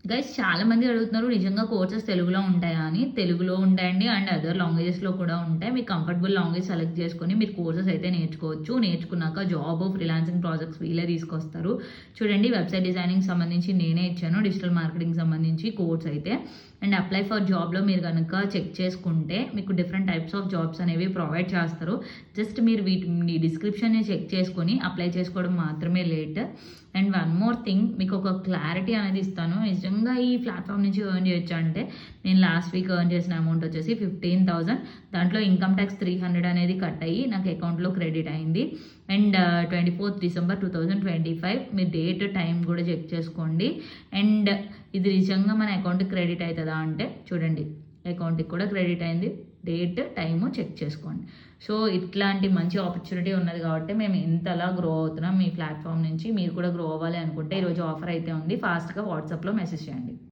Guys చాలా మంది అడుగుతున్నారు నిజంగా కోర్సెస్ తెలుగులో ఉంటాయా అని. తెలుగులో ఉంటాయండి అండ్ అదర్ లాంగ్వేజెస్లో కూడా ఉంటాయి. మీకు కంఫర్టబుల్ లాంగ్వేజ్ సెలెక్ట్ చేసుకొని మీరు కోర్సెస్ అయితే నేర్చుకోవచ్చు. నేర్చుకున్నాక జాబ్, ఫ్రీలాన్సింగ్ ప్రాజెక్ట్స్ వీళ్ళే తీసుకొస్తారు. చూడండి, వెబ్సైట్ డిజైనింగ్ సంబంధించి నేనే ఇచ్చాను, డిజిటల్ మార్కెటింగ్ సంబంధించి కోర్స్ అయితే. అండ్ అప్లై ఫర్ జాబ్లో మీరు కనుక చెక్ చేసుకుంటే మీకు డిఫరెంట్ టైప్స్ ఆఫ్ జాబ్స్ అనేవి ప్రొవైడ్ చేస్తారు. జస్ట్ మీరు వీటి డిస్క్రిప్షన్ని చెక్ చేసుకొని అప్లై చేసుకోవడం మాత్రమే late. And one more thing, మీకు ఒక క్లారిటీ అనేది ఇస్తాను. నిజంగా ఈ ప్లాట్ఫామ్ నుంచి ఎర్న్ చేయొచ్చు అంటే, నేను లాస్ట్ వీక్ ఎర్న్ చేసిన అమౌంట్ వచ్చేసి 15,000. దాంట్లో ఇన్కమ్ ట్యాక్స్ 300 అనేది కట్ అయ్యి నాకు అకౌంట్లో క్రెడిట్ అయింది. అండ్ 24th December 2025 మీరు డేట్ టైం కూడా చెక్ చేసుకోండి. అండ్ ఇది నిజంగా మన అకౌంట్కి క్రెడిట్ అవుతుందా అంటే చూడండి, అకౌంట్కి కూడా క్రెడిట్ అయింది. డేట్ టైము చెక్ చేసుకోండి. సో ఇట్లాంటి మంచి ఆపర్చునిటీ ఉన్నది కాబట్టి మేము ఇంతలా గ్రో అవుతున్నాం మీ ప్లాట్ఫామ్ నుంచి. మీరు కూడా గ్రో అవ్వాలి అనుకుంటే ఈరోజు ఆఫర్ అయితే ఉంది, ఫాస్ట్గా వాట్సాప్లో మెసేజ్ చేయండి.